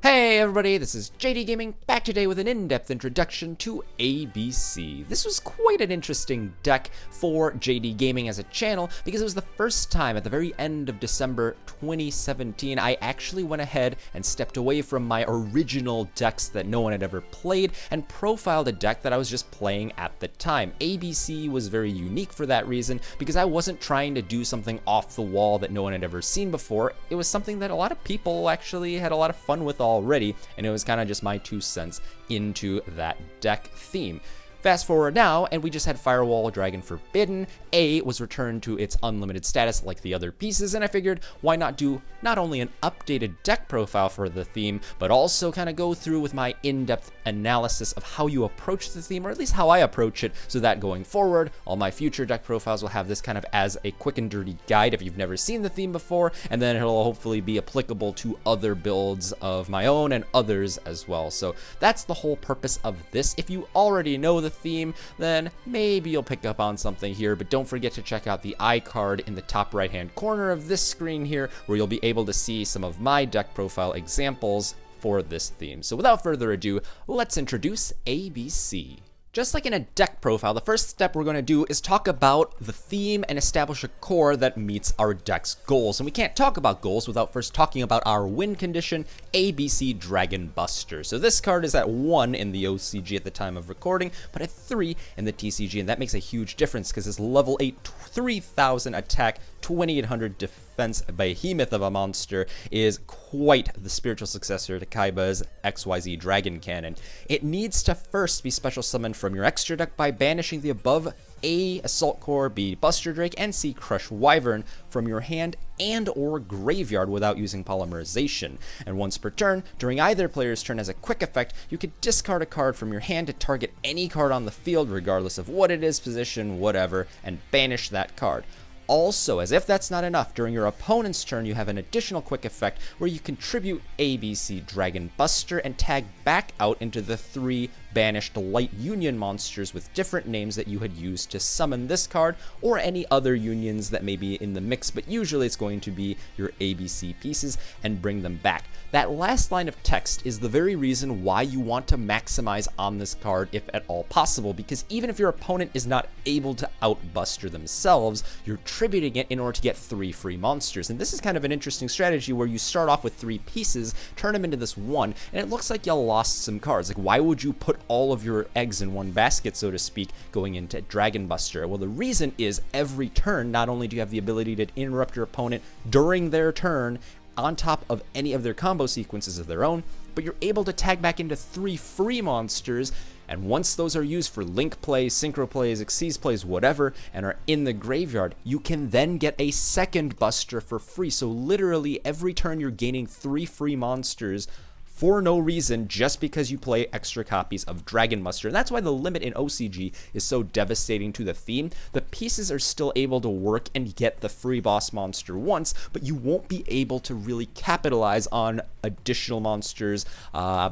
Hey everybody, this is JDGaming, back today with an in-depth introduction to ABC. This was quite an interesting deck for JDGaming as a channel because it was the first time at the very end of December 2017 I actually went ahead and stepped away from my original decks that no one had ever played and profiled a deck that I was just playing at the time. ABC was very unique for that reason because I wasn't trying to do something off the wall that no one had ever seen before. It was something that a lot of people actually had a lot of fun with already, and it was kind of just my 2 cents into that deck theme. Fast forward now, and we just had Firewall Dragon Forbidden. A was returned to its unlimited status like the other pieces, and I figured why not do not only an updated deck profile for the theme, but also kind of go through with my in-depth analysis of how you approach the theme, or at least how I approach it, so that going forward, all my future deck profiles will have this kind of as a quick and dirty guide if you've never seen the theme before, and then it'll hopefully be applicable to other builds of my own and others as well. So that's the whole purpose of this. If you already know the theme, then maybe you'll pick up on something here, but don't forget to check out the iCard in the top right hand corner of this screen here, where you'll be able to see some of my deck profile examples for this theme. So without further ado, let's introduce ABC. Just like in a deck profile, the first step we're going to do is talk about the theme and establish a core that meets our deck's goals. And we can't talk about goals without first talking about our win condition, ABC Dragon Buster. So this card is at 1 in the OCG at the time of recording, but at 3 in the TCG, and that makes a huge difference because it's level 8, 3000 attack, 2800 defense behemoth of a monster is quite the spiritual successor to Kaiba's XYZ Dragon Cannon. It needs to first be special summoned from your extra deck by banishing the above A. 𝗖𝗢𝗡𝗘𝗖𝗧, B. Buster Drake, and C. Crush Wyvern from your hand and or graveyard without using polymerization. And once per turn, during either player's turn as a quick effect, you can discard a card from your hand to target any card on the field regardless of what it is, position, whatever, and banish that card. Also, as if that's not enough, during your opponent's turn, you have an additional quick effect where you contribute ABC Dragon Buster and tag back out into the 3 banished Light Union monsters with different names that you had used to summon this card, or any other unions that may be in the mix, but usually it's going to be your ABC pieces, and bring them back. That last line of text is the very reason why you want to maximize on this card if at all possible, because even if your opponent is not able to outbuster themselves, you're tributing it in order to get 3 free monsters. And this is kind of an interesting strategy where you start off with 3 pieces, turn them into this 1, and it looks like you lost some cards. Like, why would you put all of your eggs in one basket, so to speak, going into Dragon Buster? Well, the reason is every turn, not only do you have the ability to interrupt your opponent during their turn on top of any of their combo sequences of their own, but you're able to tag back into 3 free monsters, and once those are used for link plays, synchro plays, Xyz plays, whatever, and are in the graveyard, you can then get a second Buster for free. So literally every turn you're gaining 3 free monsters for no reason, just because you play extra copies of Dragon Buster. And that's why the limit in OCG is so devastating to the theme. The pieces are still able to work and get the free boss monster once, but you won't be able to really capitalize on additional monsters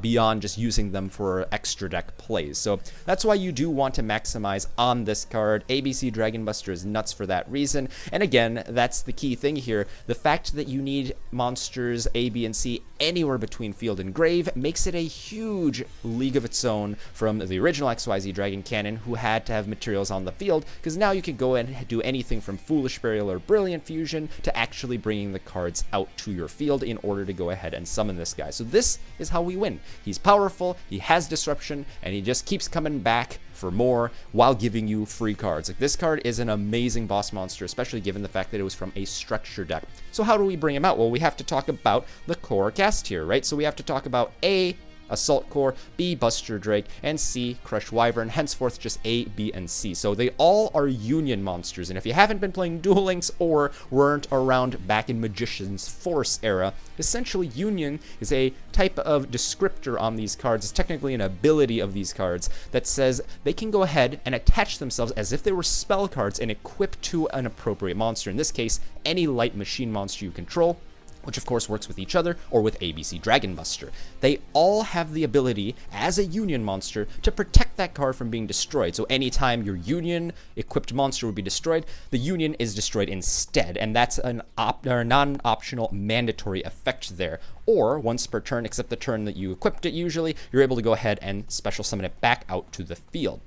beyond just using them for extra deck plays. So that's why you do want to maximize on this card. ABC Dragon Buster is nuts for that reason. And again, that's the key thing here. The fact that you need monsters A, B, and C anywhere between field and grave makes it a huge league of its own from the original XYZ Dragon Cannon, who had to have materials on the field, because now you can go and do anything from Foolish Burial or Brilliant Fusion to actually bringing the cards out to your field in order to go ahead and summon this guy. So this is how we win. He's powerful, he has disruption, and he just keeps coming back for more while giving you free cards. Like, this card is an amazing boss monster, especially given the fact that it was from a structure deck. So how do we bring him out? Well, we have to talk about the core cast here, right? So we have to talk about A, 𝗖𝗢𝗡𝗘𝗖𝗧, B, Buster Drake, and C, Crush Wyvern, henceforth just A, B, and C. So they all are union monsters, and if you haven't been playing Duel Links or weren't around back in Magician's Force era, essentially union is a type of descriptor on these cards. It's technically an ability of these cards that says they can go ahead and attach themselves as if they were spell cards and equip to an appropriate monster. In this case, any light machine monster you control. which of course works with each other, or with ABC Dragon Buster. They all have the ability, as a Union monster, to protect that card from being destroyed. So anytime your Union equipped monster would be destroyed, the Union is destroyed instead, and that's a non-optional mandatory effect there. Or, once per turn, except the turn that you equipped it usually, you're able to go ahead and special summon it back out to the field.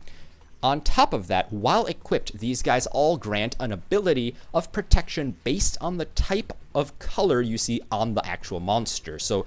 On top of that, while equipped, these guys all grant an ability of protection based on the type of color you see on the actual monster. So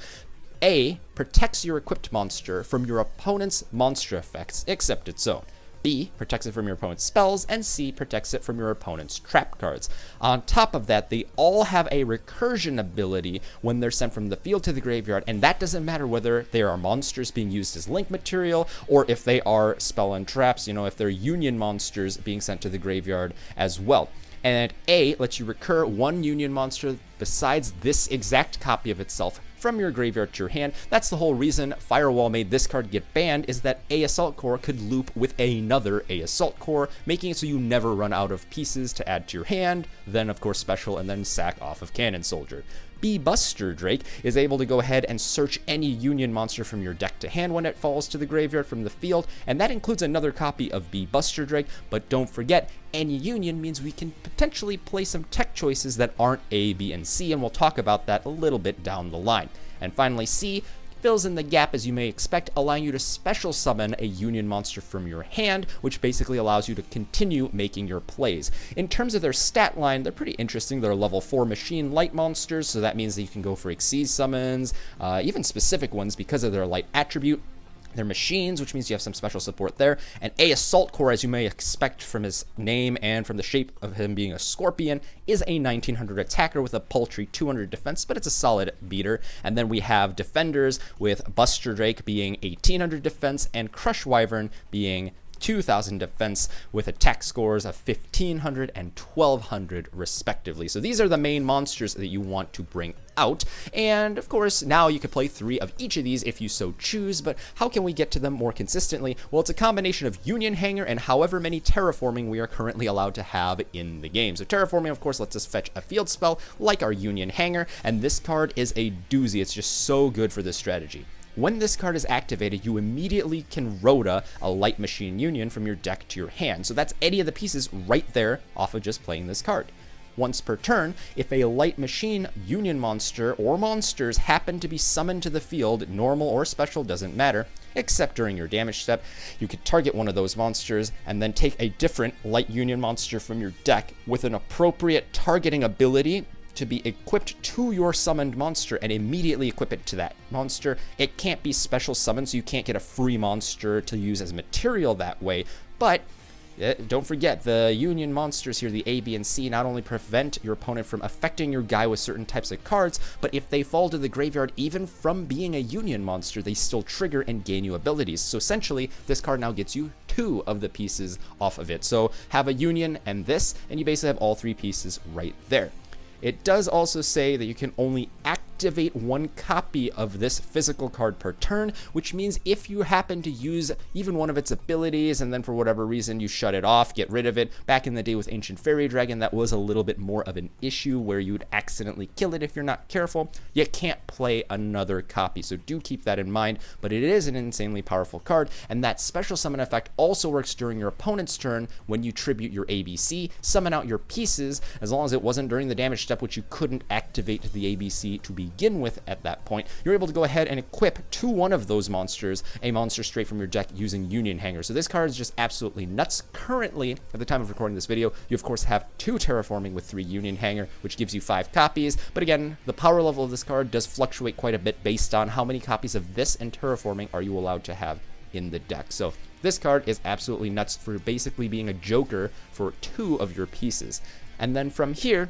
A protects your equipped monster from your opponent's monster effects, except its own. B protects it from your opponent's spells, and C protects it from your opponent's trap cards. On top of that, they all have a recursion ability when they're sent from the field to the graveyard, and that doesn't matter whether they are monsters being used as link material, or if they are spell and traps, if they're Union monsters being sent to the graveyard as well. And A lets you recur one Union monster besides this exact copy of itself from your graveyard to your hand. That's the whole reason Firewall made this card get banned, is that 𝗖𝗓𝗡𝗘 could loop with another 𝗖𝗓𝗡𝗘, making it so you never run out of pieces to add to your hand, then of course special, and then sack off of Cannon Soldier. 𝗖𝗓𝗍𝗓 is able to go ahead and search any Union monster from your deck to hand when it falls to the graveyard from the field, and that includes another copy of 𝗖𝗓𝗍𝗓, but don't forget, any Union means we can potentially play some tech choices that aren't A, B, and C, and we'll talk about that a little bit down the line. And finally, C fills in the gap as you may expect, allowing you to special summon a Union monster from your hand, which basically allows you to continue making your plays. In terms of their stat line, they're pretty interesting. They're level 4 machine light monsters, so that means that you can go for Xyz summons, even specific ones because of their light attribute. They're machines, which means you have some special support there. And 𝗖𝗓𝗡𝗘, as you may expect from his name and from the shape of him being a scorpion, is a 1900 attacker with a paltry 200 defense, but it's a solid beater. And then we have defenders with 𝗪𝗓𝗡𝗃 being 1800 defense and Crush Wyvern being 2000 defense, with attack scores of 1500 and 1200 respectively. So these are the main monsters that you want to bring out, and of course now you could play 3 of each of these if you so choose. But how can we get to them more consistently? Well, it's a combination of Union Hangar and however many terraforming we are currently allowed to have in the game. So terraforming of course lets us fetch a field spell like our Union Hangar, and this card is a doozy. It's just so good for this strategy. When this card is activated, you immediately can Rhoda a Light Machine Union from your deck to your hand. So that's any of the pieces right there off of just playing this card. Once per turn, if a Light Machine Union monster or monsters happen to be summoned to the field, normal or special, doesn't matter, except during your damage step, you could target one of those monsters and then take a different Light Union monster from your deck with an appropriate targeting ability to be equipped to your summoned monster and immediately equip it to that monster. It can't be special summoned, so you can't get a free monster to use as material that way, but don't forget, the Union monsters here, the A, B, and C, not only prevent your opponent from affecting your guy with certain types of cards, but if they fall to the graveyard, even from being a Union monster, they still trigger and gain you abilities. So essentially, this card now gets you 2 of the pieces off of it. So have a Union and this, and you basically have all 3 pieces right there. It does also say that you can only activate 1 copy of this physical card per turn, which means if you happen to use even one of its abilities and then for whatever reason you shut it off, get rid of it, back in the day with Ancient Fairy Dragon, that was a little bit more of an issue where you would accidentally kill it if you're not careful. You can't play another copy, so do keep that in mind, but it is an insanely powerful card, and that special summon effect also works during your opponent's turn when you tribute your ABC, summon out your pieces, as long as it wasn't during the damage step, which you couldn't activate the ABC to begin with at that point. You're able to go ahead and equip to one of those monsters a monster straight from your deck using Union Hangar. So this card is just absolutely nuts. Currently, at the time of recording this video, you of course have 2 terraforming with 3 Union Hangar, which gives you 5 copies. But again, the power level of this card does fluctuate quite a bit based on how many copies of this and terraforming are you allowed to have in the deck. So this card is absolutely nuts for basically being a joker for 2 of your pieces. And then from here,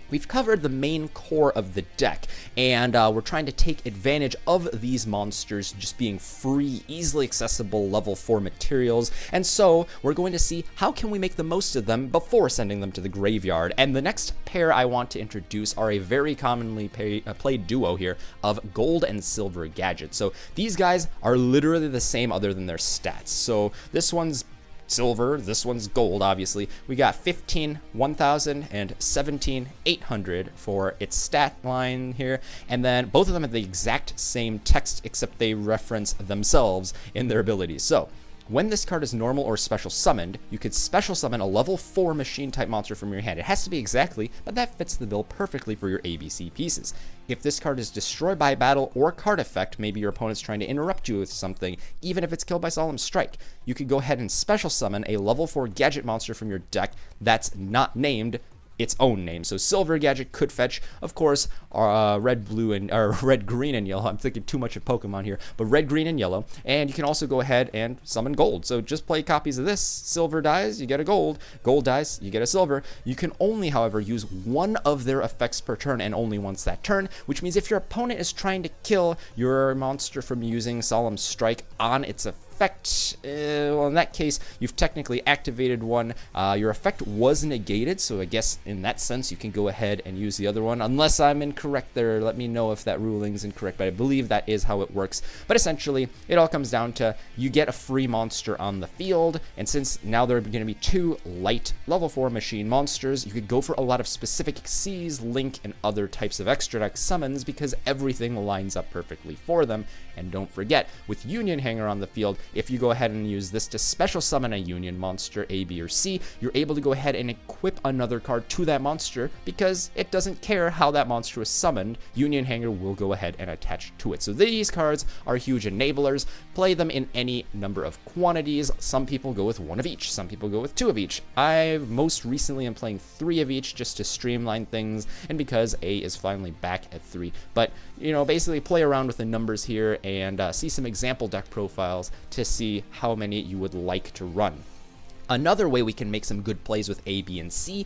we've covered the main core of the deck, and we're trying to take advantage of these monsters just being free, easily accessible level 4 materials, and so we're going to see how can we make the most of them before sending them to the graveyard. And the next pair I want to introduce are a very commonly played duo here of gold and silver Gadget. So these guys are literally the same other than their stats. So this one's silver, this one's gold, obviously. We got 15, 1000, and 17, 800 for its stat line here. And then both of them have the exact same text, except they reference themselves in their abilities. So when this card is normal or special summoned, you could special summon a level 4 machine type monster from your hand. It has to be exactly, but that fits the bill perfectly for your ABC pieces. If this card is destroyed by battle or card effect, maybe your opponent's trying to interrupt you with something, even if it's killed by Solemn Strike, you could go ahead and special summon a level 4 gadget monster from your deck that's not named its own name. So silver Gadget could fetch, of course, red, green, and yellow. I'm thinking too much of Pokemon here, but red, green, and yellow. And you can also go ahead and summon gold. So just play copies of this. Silver dies, you get a gold. Gold dies, you get a silver. You can only, however, use one of their effects per turn and only once that turn, which means if your opponent is trying to kill your monster from using Solemn Strike on its effect, well, in that case, you've technically activated one. Your effect was negated, so I guess in that sense, you can go ahead and use the other one. Unless I'm incorrect there, let me know if that ruling's incorrect, but I believe that is how it works. But essentially, it all comes down to you get a free monster on the field, and since now there are going to be 2 light level 4 machine monsters, you could go for a lot of specific Xyz, Link, and other types of extra deck summons because everything lines up perfectly for them. And don't forget, with Union Hangar on the field, if you go ahead and use this to special summon a Union monster, A, B, or C, you're able to go ahead and equip another card to that monster because it doesn't care how that monster is summoned. Union Hangar will go ahead and attach to it. So these cards are huge enablers. Play them in any number of quantities. Some people go with 1 of each. Some people go with 2 of each. I most recently am playing 3 of each just to streamline things and because A is finally back at 3. But, you know, basically play around with the numbers here and see some example deck profiles to see how many you would like to run. Another way we can make some good plays with A, B, and C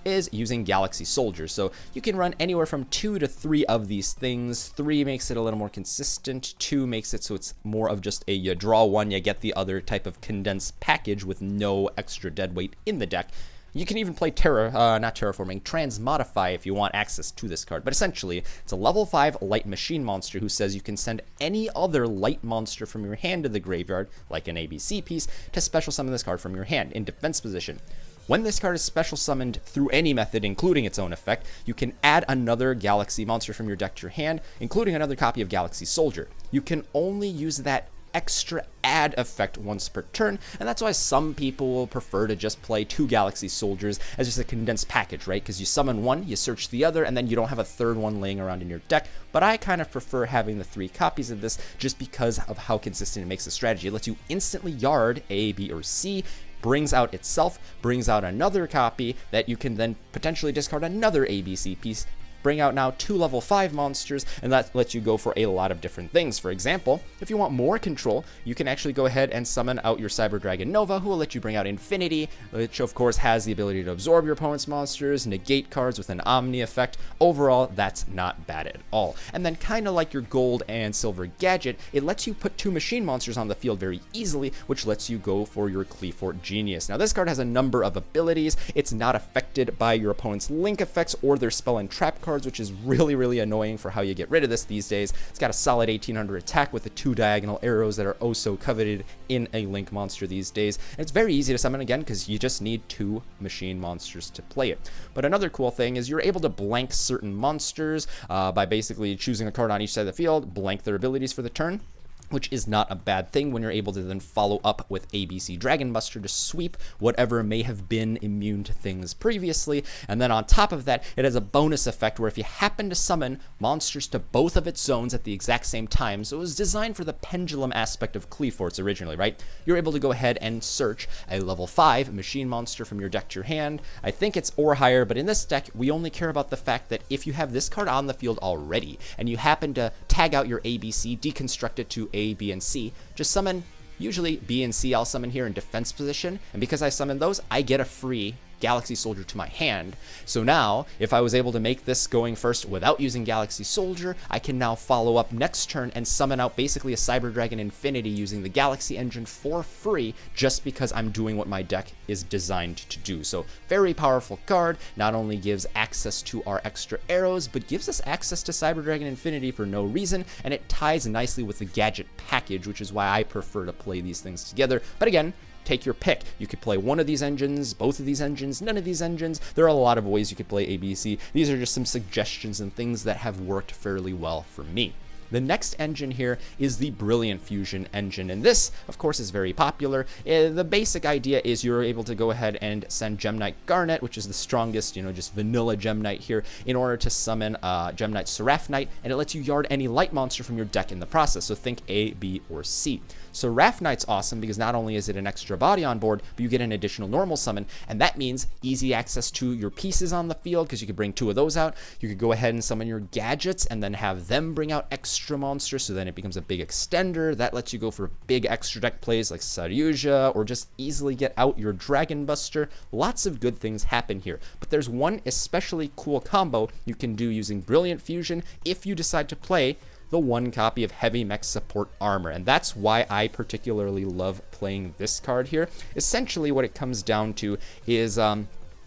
is using Galaxy Soldiers. So you can run anywhere from 2 to 3 of these things. 3 makes it a little more consistent. 2 makes it so it's more of just a you draw one, you get the other type of condensed package with no extra dead weight in the deck. You can even play Transmodify if you want access to this card. But essentially, it's a level 5 light machine monster who says you can send any other light monster from your hand to the graveyard, like an ABC piece, to special summon this card from your hand in defense position. When this card is special summoned through any method, including its own effect, you can add another Galaxy monster from your deck to your hand, including another copy of Galaxy Soldier. You can only use that extra add effect once per turn, and that's why some people will prefer to just play 2 Galaxy Soldiers as just a condensed package, right? Because you summon one, you search the other, and then you don't have a third one laying around in your deck. But I kind of prefer having the 3 copies of this just because of how consistent it makes the strategy. It lets you instantly yard A, B, or C, brings out itself, brings out another copy that you can then potentially discard another ABC piece, bring out now 2 level 5 monsters, and that lets you go for a lot of different things. For example, if you want more control, you can actually go ahead and summon out your Cyber Dragon Nova, who will let you bring out Infinity, which of course has the ability to absorb your opponent's monsters, negate cards with an Omni effect. Overall, that's not bad at all. And then kind of like your gold and silver Gadget, it lets you put 2 machine monsters on the field very easily, which lets you go for your 𝗖𝗎𝗡 Genius. Now this card has a number of abilities. It's not affected by your opponent's link effects or their spell and trap cards, which is really annoying for how you get rid of this these days. It's got a solid 1800 attack with the 2 diagonal arrows that are oh so coveted in a link monster these days. And it's very easy to summon again because you just need 2 machine monsters to play it. But another cool thing is you're able to blank certain monsters by basically choosing a card on each side of the field, blank their abilities for the turn, which is not a bad thing when you're able to then follow up with ABC Dragon Buster to sweep whatever may have been immune to things previously. And then on top of that, it has a bonus effect where if you happen to summon monsters to both of its zones at the exact same time, so it was designed for the pendulum aspect of 𝗖𝗎𝗡𝗃 originally, right? You're able to go ahead and search a level 5 machine monster from your deck to your hand. I think it's or higher, but in this deck, we only care about the fact that if you have this card on the field already, and you happen to tag out your ABC, deconstruct it to A, B, and C, just summon, usually B and C I'll summon here in defense position, and because I summon those, I get a free Galaxy Soldier to my hand. So now, if I was able to make this going first without using Galaxy Soldier, I can now follow up next turn and summon out basically a Cyber Dragon Infinity using the Galaxy Engine for free, just because I'm doing what my deck is designed to do. So very powerful card, not only gives access to our extra arrows, but gives us access to Cyber Dragon Infinity for no reason, and it ties nicely with the Gadget package, which is why I prefer to play these things together. But again, take your pick. You could play one of these engines, both of these engines, none of these engines. There are a lot of ways you could play ABC. These are just some suggestions and things that have worked fairly well for me. The next engine here is the Brilliant Fusion engine, and this, of course, is very popular. The basic idea is you're able to go ahead and send Gem-Knight Garnet, which is the strongest, just vanilla Gem-Knight here, in order to summon Gem-Knight Seraph-Knight, and it lets you yard any light monster from your deck in the process, so think A, B, or C. Seraph-Knight's awesome because not only is it an extra body on board, but you get an additional normal summon, and that means easy access to your pieces on the field because you could bring 2 of those out. You could go ahead and summon your gadgets and then have them bring out extra monsters, so then it becomes a big extender. That lets you go for big extra deck plays like 𝗪𝗎𝗪, or just easily get out your Dragon Buster. Lots of good things happen here, but there's one especially cool combo you can do using Brilliant Fusion if you decide to play the 1 copy of Heavy Mech Support Armor, and that's why I particularly love playing this card here. Essentially what it comes down to is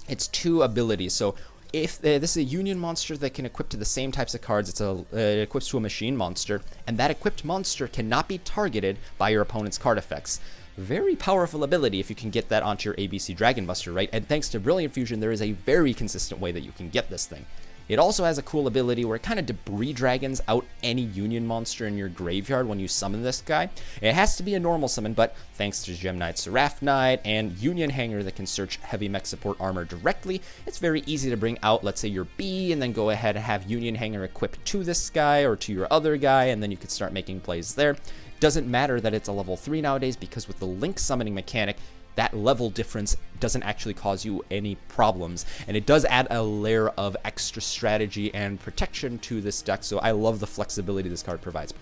it's 2 abilities. So if this is a union monster that can equip to the same types of cards, it equips to a machine monster, and that equipped monster cannot be targeted by your opponent's card effects. Very powerful ability if you can get that onto your ABC Dragon Buster, right? And thanks to Brilliant Fusion, there is a very consistent way that you can get this thing. It also has a cool ability where it kind of debris dragons out any union monster in your graveyard when you summon this guy. It has to be a normal summon, but thanks to Gem-Knight Seraph-Knight and Union Hangar that can search Heavy Mech Support Armor directly, it's very easy to bring out, let's say, your B, and then go ahead and have Union Hangar equipped to this guy or to your other guy, and then you could start making plays there. Doesn't matter that it's a level 3 nowadays, because with the link summoning mechanic, that level difference doesn't actually cause you any problems, and it does add a layer of extra strategy and protection to this deck, so I love the flexibility this card provides.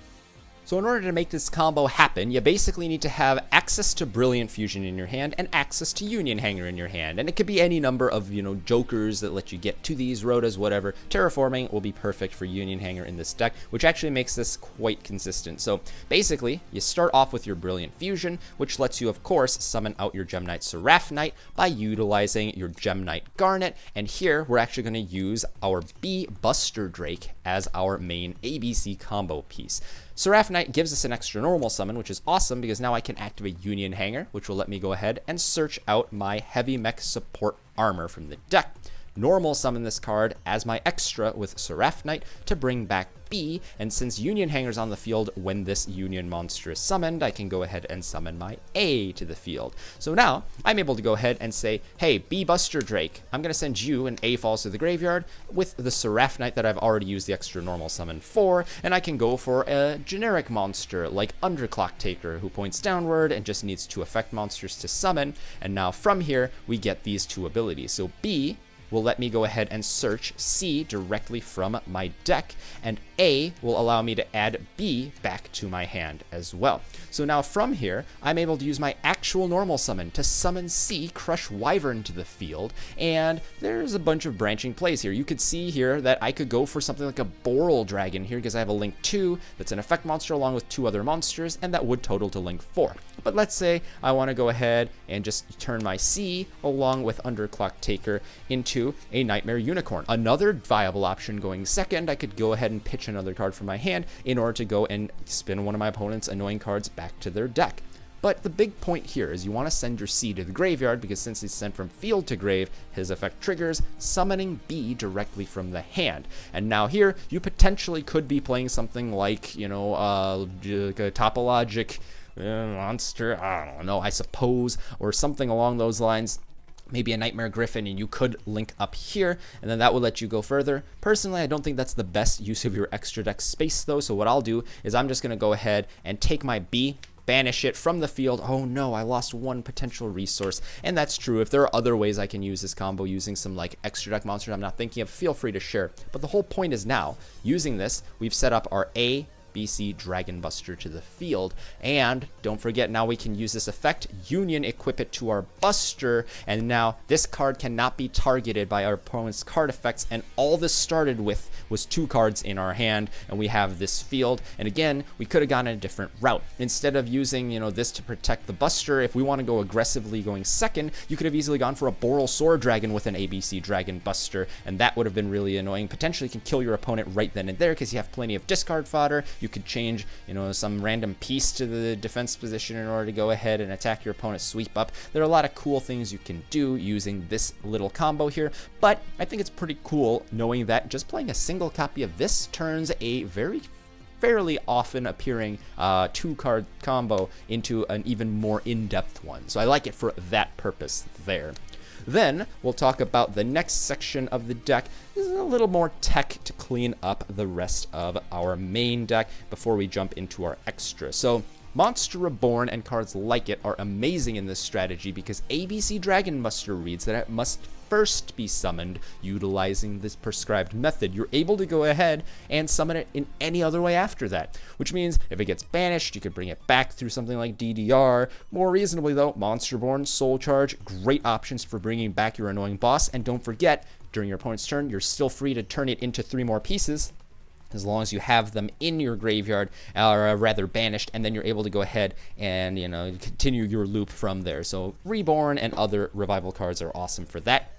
So in order to make this combo happen, you basically need to have access to Brilliant Fusion in your hand and access to Union Hangar in your hand. And it could be any number of, jokers that let you get to these, rotas, whatever. Terraforming will be perfect for Union Hangar in this deck, which actually makes this quite consistent. So basically, you start off with your Brilliant Fusion, which lets you, of course, summon out your Gem-Knight Seraph-Knight by utilizing your Gem-Knight Garnet. And here, we're actually going to use our B Buster Drake as our main ABC combo piece. Seraph-Knight gives us an extra normal summon, which is awesome because now I can activate Union Hangar, which will let me go ahead and search out my Heavy Mech Support Armor from the deck. Normal summon this card as my extra with Seraph-Knight to bring back B, and since Union Hangar's on the field when this Union monster is summoned, I can go ahead and summon my A to the field. So now, I'm able to go ahead and say, hey, B Buster Drake, I'm going to send you an A Falls to the graveyard with the Seraph-Knight that I've already used the extra normal summon for, and I can go for a generic monster like 𝗪𝗪𝗡𝗘𝗓, who points downward and just needs 2 effect monsters to summon, and now from here, we get these 2 abilities. So B will let me go ahead and search C directly from my deck, and A will allow me to add B back to my hand as well. So now from here, I'm able to use my actual normal summon to summon C, Crush Wyvern to the field, and there's a bunch of branching plays here. You could see here that I could go for something like a Boral Dragon here because I have a Link 2 that's an effect monster along with 2 other monsters, and that would total to Link 4. But let's say I want to go ahead and just turn my C along with 𝗪𝗪𝗡𝗘𝗓 into a Nightmare Unicorn. Another viable option going second, I could go ahead and pitch another card from my hand in order to go and spin one of my opponent's annoying cards back to their deck. But the big point here is you want to send your C to the graveyard because since he's sent from field to grave, his effect triggers summoning B directly from the hand. And now here, you potentially could be playing something like, topologic monster, I don't know, I suppose, or something along those lines. Maybe a Nightmare Griffin, and you could link up here, and then that will let you go further. Personally, I don't think that's the best use of your extra deck space, though, so what I'll do is I'm just going to go ahead and take my B, banish it from the field. Oh no, I lost 1 potential resource, and that's true. If there are other ways I can use this combo using some extra deck monsters I'm not thinking of, feel free to share. But the whole point is now, using this, we've set up our A, BC Dragon Buster to the field, and don't forget, now we can use this effect, Union, equip it to our Buster, and now this card cannot be targeted by our opponent's card effects, and all this started with was 2 cards in our hand, and we have this field. And again, we could have gone a different route. Instead of using, this to protect the Buster, if we want to go aggressively going second, you could have easily gone for a Boral Sword Dragon with an ABC Dragon Buster, and that would have been really annoying. Potentially can kill your opponent right then and there because you have plenty of discard fodder. You could change, some random piece to the defense position in order to go ahead and attack your opponent's sweep up. There are a lot of cool things you can do using this little combo here, but I think it's pretty cool knowing that just playing a single copy of this turns a fairly often appearing 2-card combo into an even more in-depth one. So I like it for that purpose there. Then we'll talk about the next section of the deck. This is a little more tech to clean up the rest of our main deck before we jump into our extra. So Monster Reborn and cards like it are amazing in this strategy because ABC Dragon Buster reads that it must first be summoned utilizing this prescribed method. You're able to go ahead and summon it in any other way after that, which means if it gets banished, you could bring it back through something like DDR. More reasonably though, Monster Reborn, Soul Charge, great options for bringing back your annoying boss. And don't forget, during your opponent's turn, you're still free to turn it into 3 more pieces, as long as you have them in your graveyard, or rather banished, and then you're able to go ahead and, continue your loop from there. So Reborn and other revival cards are awesome for that.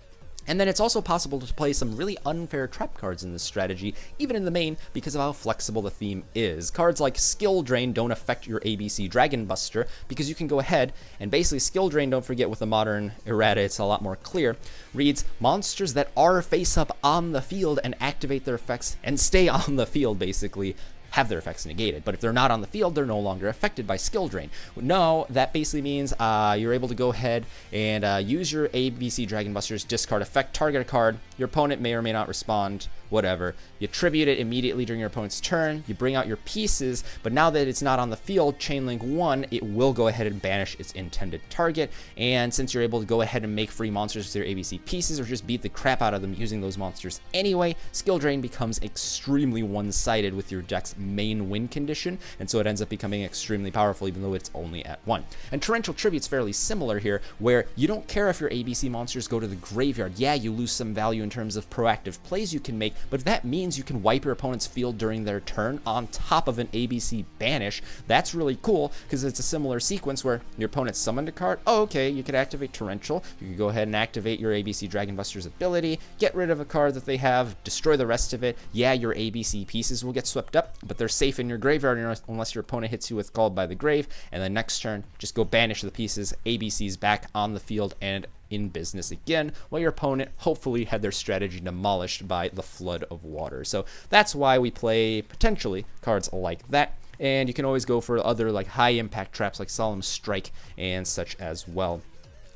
And then it's also possible to play some really unfair trap cards in this strategy, even in the main, because of how flexible the theme is. Cards like Skill Drain don't affect your ABC Dragon Buster, because you can go ahead and basically Skill Drain, don't forget with the modern errata, it's a lot more clear, reads monsters that are face up on the field and activate their effects and stay on the field, basically, have their effects negated. But if they're not on the field, they're no longer affected by Skill Drain. No, that basically means you're able to go ahead and use your ABC Dragon Buster's discard effect, target a card. Your opponent may or may not respond, whatever. You tribute it immediately during your opponent's turn. You bring out your pieces, but now that it's not on the field, Chainlink 1, it will go ahead and banish its intended target. And since you're able to go ahead and make free monsters with your ABC pieces, or just beat the crap out of them using those monsters anyway, Skill Drain becomes extremely one-sided with your deck's main win condition, and so it ends up becoming extremely powerful even though it's only at 1. And Torrential Tribute's fairly similar here, where you don't care if your ABC monsters go to the graveyard. Yeah, you lose some value in terms of proactive plays you can make, but if that means you can wipe your opponent's field during their turn on top of an ABC banish, that's really cool, because it's a similar sequence where your opponent summoned a card. Oh, okay, you could activate Torrential. You could go ahead and activate your ABC Dragon Buster's ability, get rid of a card that they have, destroy the rest of it. Yeah, your ABC pieces will get swept up, but they're safe in your graveyard unless your opponent hits you with Called by the Grave, and then next turn, just go banish the pieces, ABC's back on the field and in business again, while your opponent hopefully had their strategy demolished by the flood of water. So that's why we play potentially cards like that. And you can always go for other like high impact traps like Solemn Strike and such as well.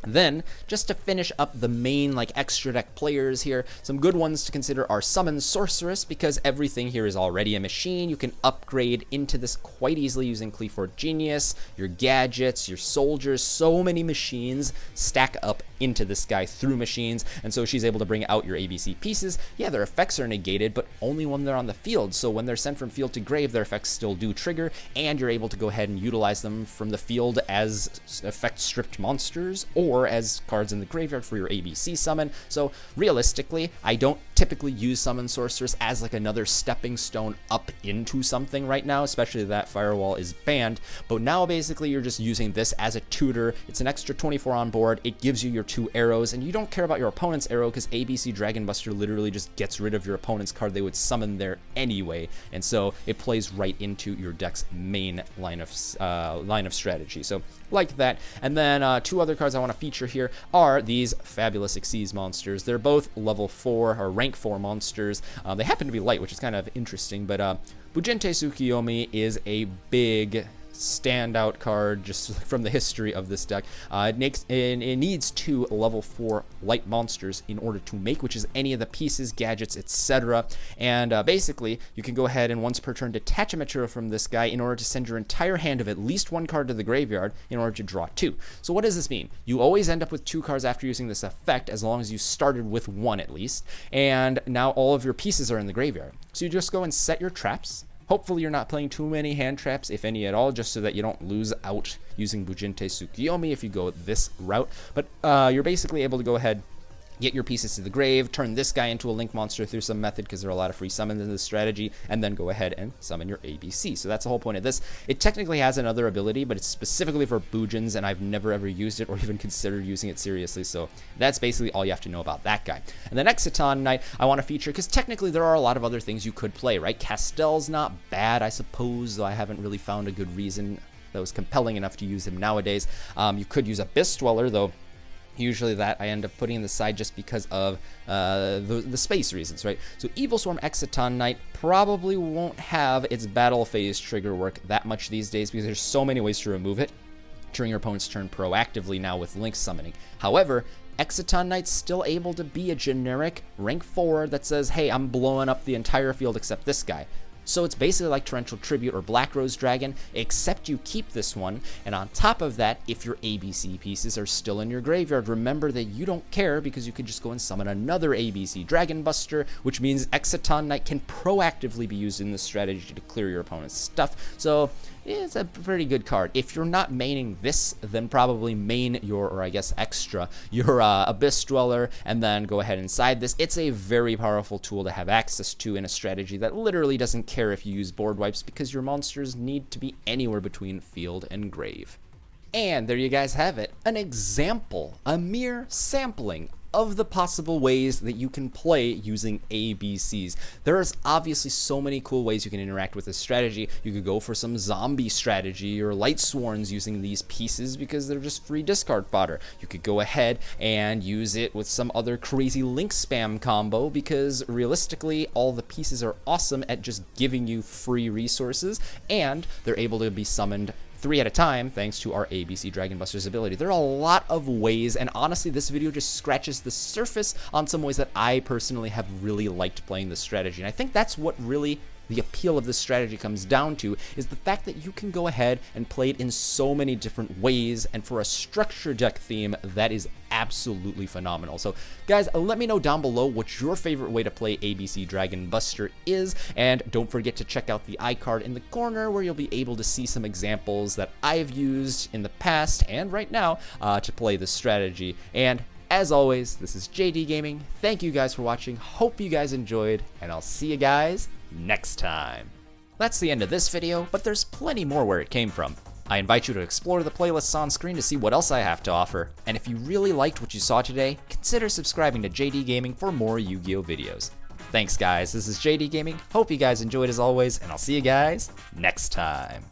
Then, just to finish up the main extra deck players here, some good ones to consider are Summon Sorceress, because everything here is already a machine. You can upgrade into this quite easily using 𝗖𝗎𝗓 Genius, your gadgets, your soldiers. So many machines stack up into this guy through machines, and so she's able to bring out your ABC pieces. Yeah, their effects are negated, but only when they're on the field, so when they're sent from field to grave, their effects still do trigger, and you're able to go ahead and utilize them from the field as effect-stripped monsters, or as cards in the graveyard for your ABC summon. So realistically, I don't typically use Summon Sorceress as another stepping stone up into something right now, especially that Firewall is banned, but now basically you're just using this as a tutor. It's an extra 24 on board, it gives you your 2 arrows, and you don't care about your opponent's arrow because ABC Dragon Buster literally just gets rid of your opponent's card they would summon there anyway, and so it plays right into your deck's main line of strategy. So like that. And then 2 other cards I want to feature here are these fabulous 𝗖𝗍𝗓 monsters. They're both level 4 or rank 4 monsters. They happen to be light, which is kind of interesting, but Bujinte Tsukiyomi is a big standout card just from the history of this deck. It needs 2 level 4 light monsters in order to make, which is any of the pieces, gadgets, etc. And basically, you can go ahead and once per turn detach a material from this guy in order to send your entire hand of at least 1 card to the graveyard in order to draw 2. So what does this mean? You always end up with 2 cards after using this effect, as long as you started with 1 at least, and now all of your pieces are in the graveyard. So you just go and set your traps. Hopefully you're not playing too many hand traps, if any at all, just so that you don't lose out using Bujinte Tsukiyomi if you go this route. But you're basically able to go ahead get your pieces to the grave, turn this guy into a link monster through some method because there are a lot of free summons in this strategy, and then go ahead and summon your ABC. So that's the whole point of this. It technically has another ability, but it's specifically for Boojins, and I've never ever used it or even considered using it seriously. So that's basically all you have to know about that guy. And the 𝗖𝗢𝗡𝗘𝗖𝗧 Knight I want to feature because technically there are a lot of other things you could play, right? Castell's not bad, I suppose, though I haven't really found a good reason that was compelling enough to use him nowadays. You could use 𝗵𝗚𝗔𝗓𝒄, though usually that I end up putting in the side just because of the space reasons, right? So Evil Swarm 𝗖𝗢𝗡𝗘𝗖𝗧 Knight probably won't have its battle phase trigger work that much these days because there's so many ways to remove it during your opponent's turn proactively now with Link summoning. However, 𝗖𝗢𝗡𝗘𝗖𝗓 Knight's still able to be a generic rank 4 that says, hey, I'm blowing up the entire field except this guy. So it's basically like Torrential Tribute or Black Rose Dragon, except you keep this one, and on top of that, if your ABC pieces are still in your graveyard, remember that you don't care because you could just go and summon another ABC Dragon Buster, which means 𝗖𝗢𝗡𝗘𝗖𝗓 Knight can proactively be used in this strategy to clear your opponent's stuff. So it's a pretty good card. If you're not maining this, then probably main your, or I guess extra, your 𝗵𝗚𝗔𝗓𝒏, and then go ahead and side this. It's a very powerful tool to have access to in a strategy that literally doesn't care if you use board wipes because your monsters need to be anywhere between field and grave. And there you guys have it, an example, a mere sampling of the possible ways that you can play using ABCs. There's obviously so many cool ways you can interact with this strategy. You could go for some zombie strategy or light swarms using these pieces because they're just free discard fodder. You could go ahead and use it with some other crazy link spam combo because realistically all the pieces are awesome at just giving you free resources and they're able to be summoned 3 at a time thanks to our ABC Dragon Buster's ability. There are a lot of ways, and honestly this video just scratches the surface on some ways that I personally have really liked playing this strategy, and I think that's what really the appeal of this strategy comes down to, is the fact that you can go ahead and play it in so many different ways, and for a structure deck theme, that is absolutely phenomenal. So guys, let me know down below what your favorite way to play ABC Dragon Buster is, and don't forget to check out the iCard in the corner where you'll be able to see some examples that I've used in the past and right now to play this strategy. And as always, this is JDGaming. Thank you guys for watching. Hope you guys enjoyed, and I'll see you guys next time. That's the end of this video, but there's plenty more where it came from. I invite you to explore the playlists on screen to see what else I have to offer. And if you really liked what you saw today, consider subscribing to JDGaming for more Yu-Gi-Oh videos. Thanks guys, this is JDGaming. Hope you guys enjoyed as always, and I'll see you guys next time.